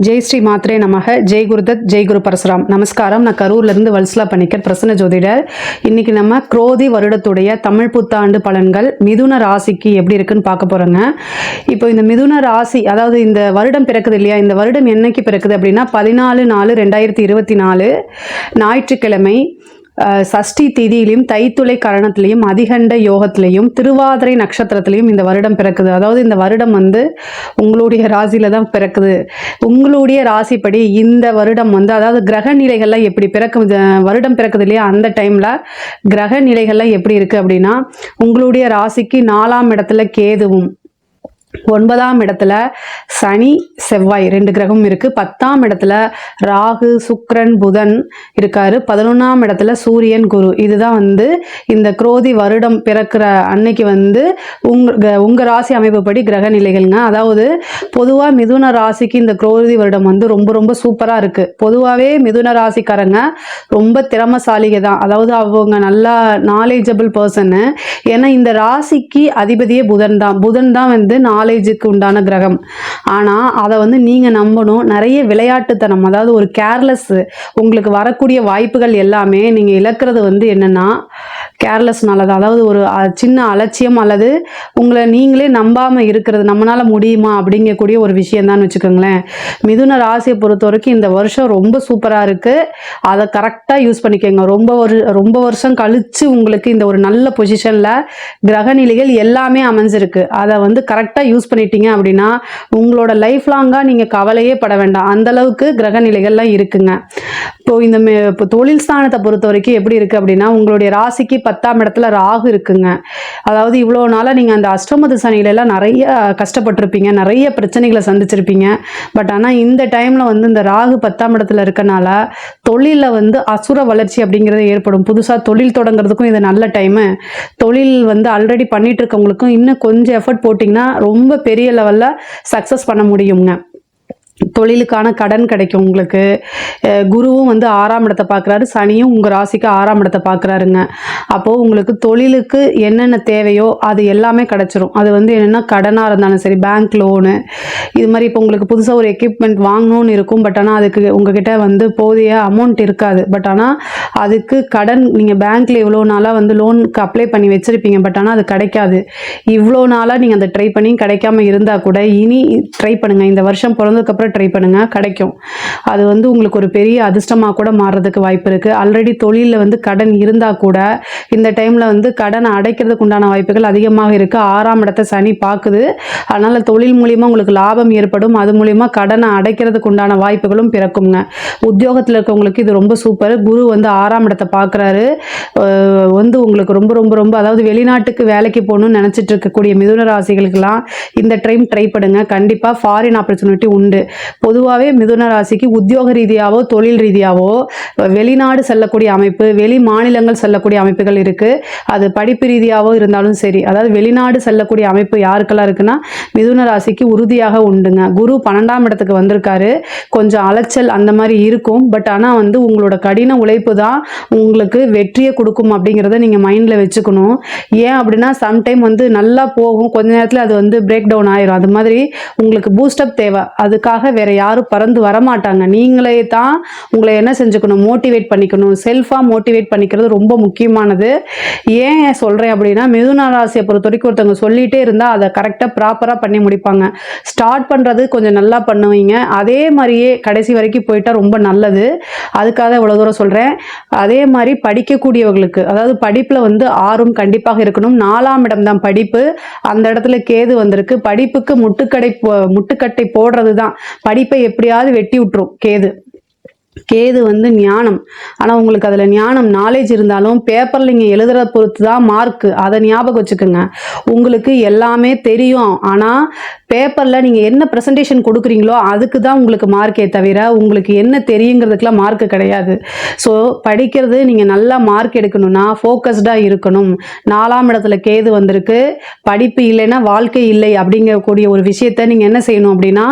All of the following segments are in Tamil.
ஜெய் ஸ்ரீ மாத்ரே நமக. ஜெய் குருதத், ஜெய் குரு பரசுராம். நமஸ்காரம். நான் கரூர்லேருந்து வல்சலா பணிக்கர், பிரசன்ன ஜோதிடர். இன்னைக்கு நம்ம குரோதி வருடத்துடைய தமிழ் புத்தாண்டு பலன்கள் மிதுன ராசிக்கு எப்படி இருக்குன்னு பார்க்க போகிறோங்க. இப்போ இந்த மிதுன ராசி, அதாவது இந்த வருடம் பிறக்குது இல்லையா, இந்த வருடம் என்னைக்கு பிறக்குது அப்படின்னா 14/4/2024 ஞாயிற்றுக்கிழமை சஷ்டி திதியிலையும் தைத்துளை கரணத்திலையும் அதிகண்ட யோகத்திலையும் திருவாதிரை நட்சத்திரத்திலையும் இந்த வருடம் பிறக்குது. அதாவது இந்த வருடம் உங்களுடைய ராசியில தான் பிறக்குது. உங்களுடைய ராசிப்படி இந்த வருடம் அதாவது கிரக நிலைகள்லாம் எப்படி பிறக்கும், வருடம் பிறக்குது இல்லையா, அந்த டைம்ல கிரக நிலைகள்லாம் எப்படி இருக்கு அப்படின்னா, உங்களுடைய ராசிக்கு 4ஆம் இடத்துல கேதுவும், 9ஆம் இடத்துல சனி செவ்வாய் 2 கிரகமும் இருக்கு. 10ஆம் இடத்துல ராகு சுக்கிரன் புதன் இருக்காரு. 11ஆம் இடத்துல சூரியன் குரு. இதுதான் இந்த குரோதி வருடம் பிறக்கிற அன்னைக்கு உங்க ராசி அமைப்புப்படி கிரக நிலைகள்ங்க. அதாவது பொதுவா மிதுன ராசிக்கு இந்த குரோதி வருடம் ரொம்ப ரொம்ப சூப்பரா இருக்கு. பொதுவாகவே மிதுன ராசிக்காரங்க ரொம்ப திறமசாலிக தான். அதாவது அவங்க நல்லா நாலேஜபிள் பர்சன். ஏன்னா இந்த ராசிக்கு அதிபதியே புதன் தான். புதன் தான் நாலேஜுக்கு உண்டான கிரகம். ஆனால் அதை நீங்கள் நம்பணும். நிறைய விளையாட்டுத்தனம், அதாவது ஒரு கேர்லெஸ், உங்களுக்கு வரக்கூடிய வாய்ப்புகள் எல்லாமே நீங்கள் இழக்கிறது என்னென்னா கேர்லெஸ்னால தான். அதாவது ஒரு சின்ன அலட்சியம் அல்லது உங்களை நீங்களே நம்பாமல் இருக்கிறது, நம்மளால் முடியுமா அப்படிங்கக்கூடிய ஒரு விஷயம்தான் வச்சுக்கோங்களேன். மிதுன ராசியை பொறுத்த வரைக்கும் இந்த வருஷம் ரொம்ப சூப்பராக இருக்குது. அதை கரெக்டாக யூஸ் பண்ணிக்கோங்க. ரொம்ப வருஷம் கழித்து உங்களுக்கு இந்த ஒரு நல்ல பொசிஷனில் கிரகநிலைகள் எல்லாமே அமைஞ்சிருக்கு. அதை கரெக்டாக யூஸ் பண்ணிட்டீங்க அப்படின்னா உங்களோட லைஃப் லாங்காக நீங்கள் கவலையே பட வேண்டாம். அந்த அளவுக்கு கிரக நிலைகள்லாம் இருக்குங்க. இப்போ தொழில் ஸ்தானத்தை பொறுத்த வரைக்கும் எப்படி இருக்குது அப்படின்னா, உங்களுடைய ராசிக்கு 10ஆம் இடத்துல ராகு இருக்குங்க. அதாவது இவ்வளோ நாளாக நீங்கள் அந்த அஷ்டமத்து சனியிலெல்லாம் நிறைய கஷ்டப்பட்டிருப்பீங்க, நிறைய பிரச்சனைகளை சந்திச்சிருப்பீங்க. பட் ஆனால் இந்த டைமில் இந்த ராகு 10ஆம் இடத்துல இருக்கனால தொழிலில் அசுர வளர்ச்சி அப்படிங்கிறது ஏற்படும். புதுசாக தொழில் தொடங்குறதுக்கும் இது நல்ல டைமு. தொழில் ஆல்ரெடி பண்ணிட்டு இருக்கவங்களுக்கும் இன்னும் கொஞ்சம் எஃபர்ட் போட்டிங்கன்னா ரொம்ப பெரிய லெவலில் சக்ஸஸ் பண்ண முடியுங்க. தொழிலுக்கான கடன் கிடைக்கும் உங்களுக்கு. குருவும் 6ஆம் இடத்தை பார்க்குறாரு, சனியும் உங்கள் ராசிக்கு 6ஆம் இடத்தை பார்க்குறாருங்க. அப்போது உங்களுக்கு தொழிலுக்கு என்னென்ன தேவையோ அது எல்லாமே கிடச்சிரும். அது என்னென்னா கடனாக இருந்தாலும் சரி, பேங்க் லோனு, இது மாதிரி. இப்போ உங்களுக்கு புதுசாக ஒரு எக்யூப்மெண்ட் வாங்கணும்னு இருக்கும். பட் ஆனால் அதுக்கு உங்ககிட்ட போதிய அமௌண்ட் இருக்காது. பட் ஆனால் அதுக்கு கடன் நீங்கள் பேங்க்கில் இவ்வளோ நாளாக லோனுக்கு அப்ளை பண்ணி வச்சுருப்பீங்க. பட் ஆனால் அது கிடைக்காது. இவ்வளோ நாளாக நீங்கள் அதை ட்ரை பண்ணி கிடைக்காம இருந்தால் கூட இனி ட்ரை பண்ணுங்கள். இந்த வருஷம் பிறந்ததுக்கப்புறம் ட்ரை பண்ணுங்க, கிடைக்கும். அது உங்களுக்கு ஒரு பெரிய அதிர்ஷ்டமாக கூட மாறுறதுக்கு வாய்ப்பு இருக்கு. ஆல்ரெடி தொழிலில் கடன் இருந்தால் கூட இந்த டைம்ல கடனை அடைக்கிறதுக்கு உண்டான வாய்ப்புகள் அதிகமாக இருக்கு. 6ஆம் இடத்தை சனி பார்க்குது. அதனால தொழில் மூலியமா உங்களுக்கு லாபம் ஏற்படும். அது மூலியமா கடனை அடைக்கிறதுக்கு உண்டான வாய்ப்புகளும் பிறக்குங்க. உத்தியோகத்தில் இருக்கவங்களுக்கு இது ரொம்ப சூப்பர். குரு 6ஆம் இடத்தை பார்க்குறாரு. உங்களுக்கு ரொம்ப ரொம்ப ரொம்ப அதாவது வெளிநாட்டுக்கு வேலைக்கு போகணும்னு நினைச்சிட்டு இருக்கக்கூடிய மிதுன ராசிகளுக்கெல்லாம் இந்த டைம் ட்ரை பண்ணுங்க. கண்டிப்பா ஃபாரின் ஆப்பர்ச்சுனிட்டி உண்டு. பொதுவாகவே மிதுன ராசிக்கு உத்தியோக ரீதியாவோ தொழில் ரீதியாவோ வெளிநாடு செல்லக்கூடிய அமைப்பு, வெளி மாநிலங்கள் செல்லக்கூடிய அமைப்புகள் இருக்கு. அது படிப்பு ரீதியாவோ இருந்தாலும் சரி, அதாவது வெளிநாடு செல்லக்கூடிய அமைப்பு யாருக்கெல்லாம் இருக்குன்னா மிதுன ராசிக்கு உறுதியாக உண்டுங்க. குரு 12ஆம் இடத்துக்கு வந்திருக்காரு. கொஞ்சம் அலைச்சல் அந்த மாதிரி இருக்கும். பட் ஆனால் உங்களோட கடின உழைப்பு தான் உங்களுக்கு வெற்றியை கொடுக்கும் அப்படிங்கிறத நீங்க மைண்ட்ல வச்சுக்கணும். ஏன் அப்படின்னா சம்டைம் நல்லா போகும், கொஞ்ச நேரத்தில் அது பிரேக் டவுன் ஆயிரும். அது மாதிரி உங்களுக்கு பூஸ்டப் தேவை. அதுக்காக வேற யாரும் பறந்து வரமாட்டாங்க. நீங்களே தான் உங்களை என்ன செஞ்சுக்கணும், மோட்டிவேட் பண்ணிக்கணும். செல்ஃபா மோட்டிவேட் பண்ணிக்கிறது ரொம்ப முக்கியமானது. ஏன் சொல்றேன் அப்படின்னா, மிதுன ராசியை பொறுத்த வரைக்கும் ஒருத்தவங்க சொல்லிட்டே இருந்தா அதை கரெக்டா ப்ராப்பரா பண்ணி முடிப்பாங்க. ஸ்டார்ட் பண்றது கொஞ்சம் நல்லா பண்ணுவீங்க, அதே மாதிரியே கடைசி வரைக்கும் போயிட்டா ரொம்ப நல்லது. அதுக்காக இவ்வளவு தூரம் சொல்றேன். அதே மாதிரி படிக்கக்கூடியவர்களுக்கு, அதாவது படிப்புல ஆர்வம் கண்டிப்பாக இருக்கணும். 4ஆம் இடம் தான் படிப்பு. அந்த இடத்துல கேது வந்திருக்கு. படிப்புக்கு முட்டுக்கட்டை போடுறது தான். படிப்பை எப்படியாவது வெட்டி விட்டுரும் கேது. கேது ஞானம். ஆனால் உங்களுக்கு அதில் ஞானம் நாலேஜ் இருந்தாலும் பேப்பரில் நீங்கள் எழுதுறத பொறுத்து தான் மார்க்கு. அதை ஞாபகம் வச்சுக்கோங்க. உங்களுக்கு எல்லாமே தெரியும், ஆனால் பேப்பரில் நீங்கள் என்ன ப்ரெசன்டேஷன் கொடுக்குறீங்களோ அதுக்கு தான் உங்களுக்கு மார்க்கே தவிர உங்களுக்கு என்ன தெரியுங்கிறதுக்கெலாம் மார்க்கு கிடையாது. ஸோ படிக்கிறது நீங்கள் நல்லா மார்க் எடுக்கணும்னா ஃபோக்கஸ்டாக இருக்கணும். 4ஆம் இடத்துல கேது வந்திருக்கு. படிப்பு இல்லைன்னா வாழ்க்கை இல்லை அப்படிங்கக்கூடிய ஒரு விஷயத்த நீங்கள் என்ன செய்யணும் அப்படின்னா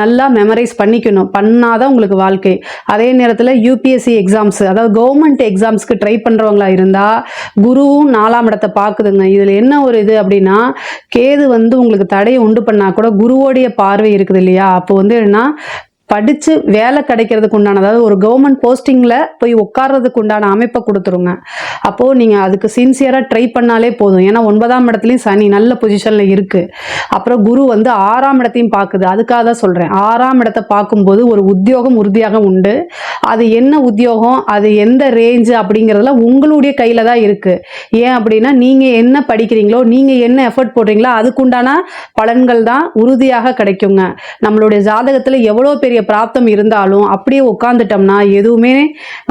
நல்லா மெமரைஸ் பண்ணிக்கணும். பண்ணாதான் உங்களுக்கு வாழ்க்கை. அதே நேரத்தில் யூபிஎஸ்சி எக்ஸாம்ஸ், அதாவது கவர்மெண்ட் எக்ஸாம்ஸ்க்கு ட்ரை பண்ணுறவங்களா இருந்தால் குருவும் 4ஆம் இடத்தை பார்க்குதுங்க. இதில் என்ன ஒரு இது அப்படின்னா, கேது உங்களுக்கு தடையை உண்டு பண்ணால் கூட குருவோடைய பார்வை இருக்குது இல்லையா, அப்போ என்னன்னா படித்து வேலை கிடைக்கிறதுக்கு உண்டான, அதாவது ஒரு கவர்மெண்ட் போஸ்டிங்கில் போய் உட்கார்றதுக்கு உண்டான அமைப்பை கொடுத்துருங்க. அப்போது நீங்கள் அதுக்கு சின்சியராக ட்ரை பண்ணாலே போதும். ஏன்னா 9ஆம் இடத்துலையும் சனி நல்ல பொசிஷனில் இருக்குது. அப்புறம் குரு வந்து 6ஆம் இடத்தையும் பார்க்குது. அதுக்காக தான் சொல்கிறேன். 6ஆம் இடத்தை பார்க்கும்போது ஒரு உத்தியோகம் உறுதியாக உண்டு. அது என்ன உத்தியோகம், அது எந்த ரேஞ்சு அப்படிங்கிறதுலாம் உங்களுடைய கையில் தான் இருக்குது. ஏன் அப்படின்னா நீங்கள் என்ன படிக்கிறீங்களோ, நீங்கள் என்ன எஃபர்ட் போடுறீங்களோ அதுக்குண்டான பலன்கள் தான் உறுதியாக கிடைக்குங்க. நம்மளுடைய ஜாதகத்தில் எவ்வளோ பெரிய பிராப்தம் இருந்தாலும் அப்படியே உட்காந்துட்டோம்னா எதுவுமே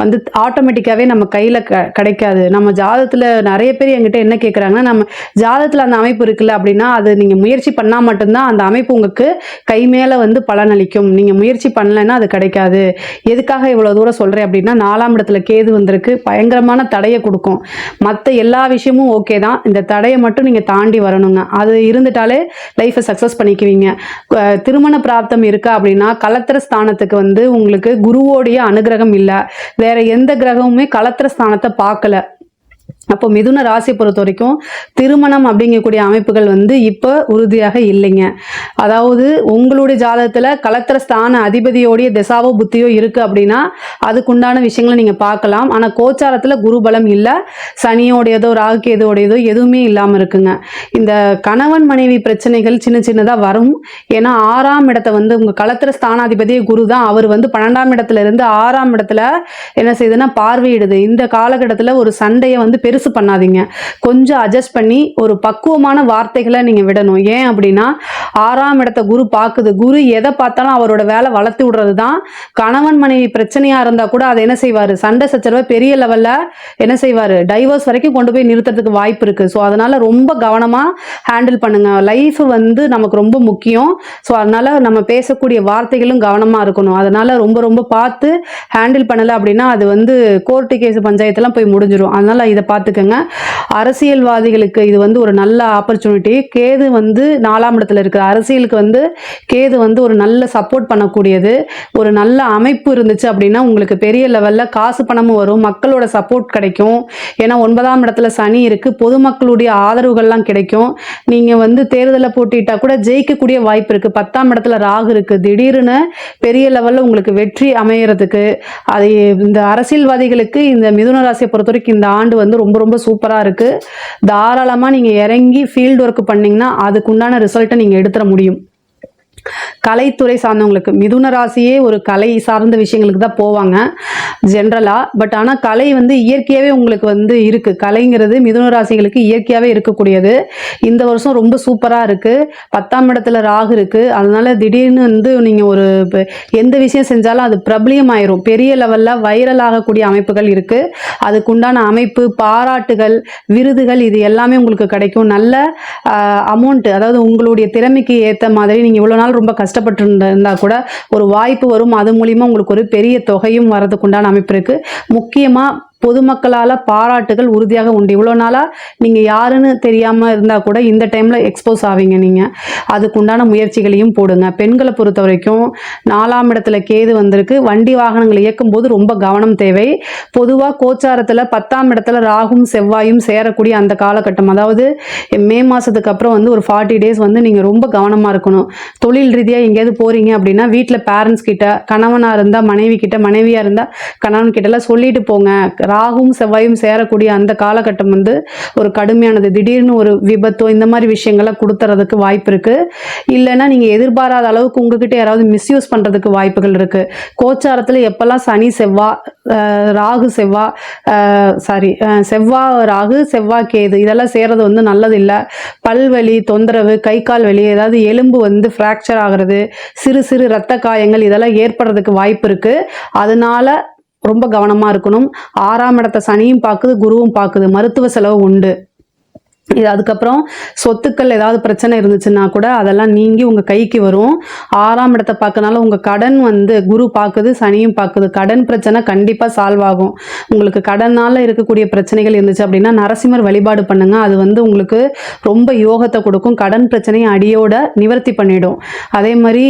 வந்து ஆட்டோமேட்டிக்காகவே நம்ம கையில் கிடைக்காது. நம்ம ஜாதகத்தில் நிறைய பேர் என்கிட்ட என்ன கேட்குறாங்கன்னா, நம்ம ஜாதகத்தில் அந்த அமைப்பு இருக்குல்ல அப்படின்னா அது நீங்கள் முயற்சி பண்ணால் மட்டும்தான் அந்த அமைப்பு உங்களுக்கு கை மேலே வந்து பலனளிக்கும். நீங்கள் முயற்சி பண்ணலைன்னா அது கிடைக்காது. எதுக்காக இவ்வளோ தூரம் சொல்கிறேன் அப்படின்னா, 4ஆம் இடத்துல கேது வந்திருக்கு, பயங்கரமான தடையை கொடுக்கும். மற்ற எல்லா விஷயமும் ஓகே தான், இந்த தடையை மட்டும் நீங்கள் தாண்டி வரணுங்க. அது இருந்துட்டாலே லைஃப்பை சக்ஸஸ் பண்ணிக்குவீங்க. திருமண பிராப்தம் இருக்கா அப்படின்னா கலத்திர ஸ்தானத்துக்கு வந்து உங்களுக்கு குருவோடைய அனுகிரகம் இல்லை, வேற எந்த கிரகமுமே கலத்திர ஸ்தானத்தை பார்க்கல. அப்போ மிதுன ராசியை பொறுத்த வரைக்கும் திருமணம் அப்படிங்கக்கூடிய அமைப்புகள் வந்து இப்போ உறுதியாக இல்லைங்க. அதாவது உங்களுடைய ஜாதகத்தில் கலத்திர ஸ்தான அதிபதியோடைய திசாவோ புத்தியோ இருக்குது அப்படின்னா அதுக்குண்டான விஷயங்களை நீங்கள் பார்க்கலாம். ஆனால் கோச்சாரத்தில் குரு பலம் இல்லை, சனியோடையதோ ராகுகேதுவோடையதோ எதுவுமே இல்லாமல் இருக்குங்க. இந்த கணவன் மனைவி பிரச்சனைகள் சின்ன சின்னதாக வரும். ஏன்னா 6ஆம் இடத்தை வந்து உங்கள் கலத்திர ஸ்தானாதிபதியே குரு தான். அவர் வந்து 12ஆம் இடத்துல இருந்து 6ஆம் இடத்துல என்ன செய்யுதுன்னா பார்வையிடுது. இந்த காலகட்டத்தில் ஒரு சண்டையை வந்து பெருசு பண்ணாதீங்க. கொஞ்சம் அட்ஜஸ்ட் பண்ணி ஒரு பக்குவமான வார்த்தைகளை நீங்க விடணும். ஏன் அப்படின்னா 6ஆம் இடத்தை குரு பார்க்குது. குரு எதை பார்த்தாலும் அவரோட வேலை வளர்த்து விடுறது தான். கணவன் மனைவி பிரச்சனையா இருந்தா கூட அதை என்ன செய்வாரு, சண்டை சச்சரவை பெரிய லெவல்ல என்ன செய்வாரு, டைவர்ஸ் வரைக்கும் கொண்டு போய் நிறுத்துறதுக்கு வாய்ப்பு இருக்கு. ஸோ அதனால ரொம்ப கவனமா ஹேண்டில் பண்ணுங்க. லைஃப் வந்து நமக்கு ரொம்ப முக்கியம். ஸோ அதனால நம்ம பேசக்கூடிய வார்த்தைகளும் கவனமா இருக்கணும். அதனால ரொம்ப ரொம்ப பார்த்து ஹேண்டில் பண்ணல அப்படின்னா அது வந்து கோர்ட்டு கேஸ் பஞ்சாயத்தெல்லாம் போய் முடிஞ்சிடும். அதனால இதை பார்த்துக்கங்க. அரசியல்வாதிகளுக்கு இது வந்து ஒரு நல்ல ஆப்பர்ச்சுனிட்டி. கேது வந்து 4ஆம் இடத்துல இருக்கு. அரசியலுக்கு வந்து கேது வந்து ஒரு நல்ல சப்போர்ட் பண்ணக்கூடியது. ஒரு நல்ல அமைப்பு இருந்துச்சு அப்படின்னா உங்களுக்கு பெரிய லெவல்ல காசு பணமும் வரும், மக்களோட சப்போர்ட் கிடைக்கும். ஏன்னா 9ஆம் இடத்துல சனி இருக்கு, பொதுமக்களுடைய ஆதரவுகள்லாம் கிடைக்கும். நீங்க வந்து தேர்தலில் போட்டிட்டா கூட ஜெயிக்கக்கூடிய வாய்ப்பு இருக்கு. 10ஆம் இடத்துல ராகு இருக்கு, திடீர்னு பெரிய லெவல்ல உங்களுக்கு வெற்றி அமையறதுக்கு. அது இந்த அரசியல்வாதிகளுக்கு இந்த மிதுன ராசியை பொறுத்த வரைக்கும் இந்த ஆண்டு வந்து ரொம்ப ரொம்ப சூப்பராக இருக்குது. தாராளமாக நீங்கள் இறங்கி ஃபீல்டு ஒர்க் பண்ணிங்கன்னா அதுக்குண்டான ரிசல்ட்டை நீங்கள் எடுத்துட முடியும். கலைத்துறை சார்ந்தவங்களுக்கு மிதுன ராசியே ஒரு கலை சார்ந்த விஷயங்களுக்கு தான் போவாங்க ஜென்ரலாக. பட் ஆனால் கலை வந்து இயற்கையாகவே உங்களுக்கு வந்து இருக்குது. கலைங்கிறது மிதுன ராசிகளுக்கு இயற்கையாகவே இருக்கக்கூடியது. இந்த வருஷம் ரொம்ப சூப்பராக இருக்குது. 10ஆம் இடத்துல ராகு இருக்குது. அதனால திடீர்னு வந்து நீங்கள் ஒரு எந்த விஷயம் செஞ்சாலும் அது பிரபலியம் ஆயிரும், பெரிய லெவலில் வைரல் ஆகக்கூடிய அமைப்புகள் இருக்குது. அதுக்குண்டான அமைப்பு, பாராட்டுகள், விருதுகள் இது எல்லாமே உங்களுக்கு கிடைக்கும். நல்ல அமௌண்ட், அதாவது உங்களுடைய திறமைக்கு ஏற்ற மாதிரி நீங்கள் இவ்வளோ நாள் ரொம்ப கஷ்டப்பட்டு இருந்தா கூட ஒரு வாய்ப்பு வரும். அது மூலியமா உங்களுக்கு ஒரு பெரிய தொகையும் வரதுக்குண்டான அமைப்பு இருக்கு. முக்கியமா பொதுமக்களால் பாராட்டுகள் உறுதியாக உண்டு. இவ்வளோ நாளாக நீங்கள் யாருன்னு தெரியாமல் இருந்தால் கூட இந்த டைமில் எக்ஸ்போஸ் ஆவீங்க. நீங்கள் அதுக்குண்டான முயற்சிகளையும் போடுங்க. பெண்களை பொறுத்த வரைக்கும் 4ஆம் இடத்துல கேது வந்திருக்கு. வண்டி வாகனங்களை இயக்கும் போது ரொம்ப கவனம் தேவை. பொதுவாக கோச்சாரத்தில் 10ஆம் இடத்துல ராகும் செவ்வாயும் சேரக்கூடிய அந்த காலகட்டம், அதாவது மே மாதத்துக்கு அப்புறம் வந்து ஒரு 40 டேஸ் வந்து நீங்கள் ரொம்ப கவனமாக இருக்கணும். தொழில் ரீதியாக எங்கேயாவது போகிறீங்க அப்படின்னா வீட்டில் பேரண்ட்ஸ் கிட்ட, கணவனாக இருந்தால் மனைவி கிட்ட, மனைவியாக இருந்தால் கணவன் கிட்டலாம் சொல்லிட்டு போங்க. ராகும் செவ்வாயும் சேரக்கூடிய அந்த காலகட்டம் வந்து ஒரு கடுமையானது. திடீர்னு ஒரு விபத்தோ இந்த மாதிரி விஷயங்களை கொடுத்துறதுக்கு வாய்ப்பு இருக்கு. இல்லைன்னா நீங்கள் எதிர்பாராத அளவுக்கு உங்ககிட்ட யாராவது மிஸ்யூஸ் பண்ணுறதுக்கு வாய்ப்புகள் இருக்கு. கோச்சாரத்தில் எப்பெல்லாம் சனி செவ்வாய், ராகு செவ்வாய், செவ்வாய் ராகு, செவ்வாய் கேது இதெல்லாம் சேரது வந்து நல்லது இல்லை. பல்வலி தொந்தரவு, கை கால் வலி, ஏதாவது எலும்பு வந்து ஃப்ராக்சர் ஆகிறது, சிறு சிறு இரத்த காயங்கள் இதெல்லாம் ஏற்படுறதுக்கு வாய்ப்பு இருக்கு. அதனால ரொம்ப கவனமாக இருக்கணும். 6ஆம் இடத்தை சனியும் பார்க்குது, குருவும் பார்க்குது. மருத்துவ செலவு உண்டு. இது அதுக்கப்புறம் சொத்துக்கள் ஏதாவது பிரச்சனை இருந்துச்சுன்னா கூட அதெல்லாம் நீங்கி உங்கள் கைக்கு வரும். 6ஆம் இடத்தை பார்க்கறனால உங்கள் கடன் வந்து குரு பார்க்குது, சனியும் பார்க்குது. கடன் பிரச்சனை கண்டிப்பாக சால்வ் ஆகும். உங்களுக்கு கடனால் இருக்கக்கூடிய பிரச்சனைகள் இருந்துச்சு அப்படின்னா நரசிம்மர் வழிபாடு பண்ணுங்க. அது வந்து உங்களுக்கு ரொம்ப யோகத்தை கொடுக்கும். கடன் பிரச்சனையை அடியோட நிவர்த்தி பண்ணிடும். அதே மாதிரி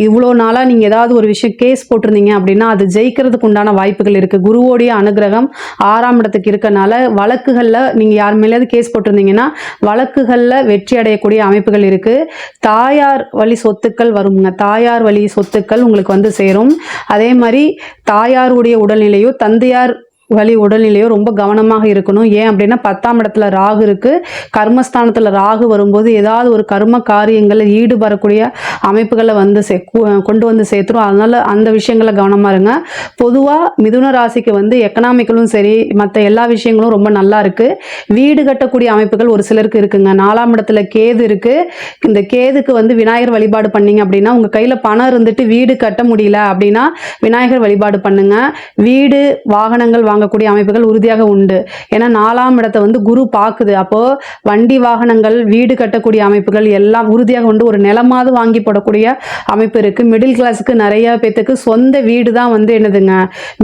இவ்வளோ நாளாக நீங்கள் ஏதாவது ஒரு விஷயம் கேஸ் போட்டிருந்தீங்க அப்படின்னா அது ஜெயிக்கிறதுக்கு உண்டான வாய்ப்புகள் இருக்குது. குருவோடைய அனுகிரகம் 6ஆம் இடத்துக்கு இருக்கனால வழக்குகளில் நீங்கள் யார் மேலேயாவது கேஸ் போட்டிருந்தீங்கன்னா அப்படின்னா வழக்குகளில் வெற்றி அடையக்கூடிய அமைப்புகள் இருக்குது. தாயார் வழி சொத்துக்கள் வருங்க. தாயார் வழி சொத்துக்கள் உங்களுக்கு வந்து சேரும். அதே மாதிரி தாயாருடைய உடல்நிலையோ தந்தையார் வழி உடல்நிலையோ ரொம்ப கவனமாக இருக்கணும். ஏன் அப்படின்னா 10ஆம் இடத்துல ராகு இருக்குது. கர்மஸ்தானத்தில் ராகு வரும்போது ஏதாவது ஒரு கர்ம காரியங்களில் ஈடுபடக்கூடிய அமைப்புகளை வந்து கொண்டு வந்து சேர்த்துரும். அதனால் அந்த விஷயங்களில் கவனமாக இருங்க. பொதுவாக மிதுன ராசிக்கு வந்து எக்கனாமிக்கலும் சரி மற்ற எல்லா விஷயங்களும் ரொம்ப நல்லா இருக்குது. வீடு கட்டக்கூடிய அமைப்புகள் ஒரு சிலருக்கு இருக்குங்க. 4ஆம் இடத்துல கேது இருக்குது. இந்த கேதுக்கு வந்து விநாயகர் வழிபாடு பண்ணீங்க அப்படின்னா உங்கள் கையில் பணம் இருந்துட்டு வீடு கட்ட முடியல அப்படின்னா விநாயகர் வழிபாடு பண்ணுங்க. வீடு வாகனங்கள் வாங்கக்கூடிய அமைப்புகள் உறுதியாக உண்டு. ஏன்னா 4ஆம் இடத்தை வந்து குரு பார்க்குது. அப்போ வண்டி வாகனங்கள் வீடு கட்டக்கூடிய அமைப்புகள் எல்லாம் உறுதியாக உண்டு. ஒரு நிலமாவது வாங்கி போடக்கூடிய அமைப்பு இருக்கு. மிடில் கிளாஸுக்கு நிறைய பேத்துக்கு சொந்த வீடு தான் வந்து என்னதுங்க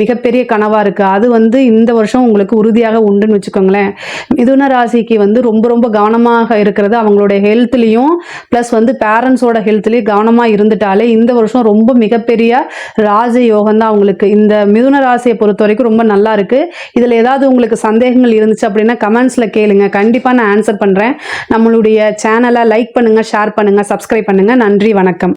மிகப்பெரிய கனவா இருக்கு. அது வந்து இந்த வருஷம் உங்களுக்கு உறுதியாக உண்டுன்னு வச்சுக்கோங்களேன். மிதுன ராசிக்கு வந்து ரொம்ப ரொம்ப கவனமாக இருக்கிறது அவங்களுடைய ஹெல்த்லையும் ப்ளஸ் வந்து பேரண்ட்ஸோட ஹெல்த்லையும் கவனமாக இருந்துட்டாலே இந்த வருஷம் ரொம்ப மிகப்பெரிய ராஜயோகம் தான் அவங்களுக்கு. இந்த மிதுன ராசியை பொறுத்த வரைக்கும் ரொம்ப நல்லா இருக்கு. இதுல ஏதாவது உங்களுக்கு சந்தேகங்கள் இருந்துச்சு அப்படின்னா கமெண்ட்ஸ்ல கேளுங்க. கண்டிப்பா நான் ஆன்சர் பண்றேன். நம்மளுடைய சேனலை லைக் பண்ணுங்க, ஷேர் பண்ணுங்க, சப்ஸ்கிரைப் பண்ணுங்க. நன்றி, வணக்கம்.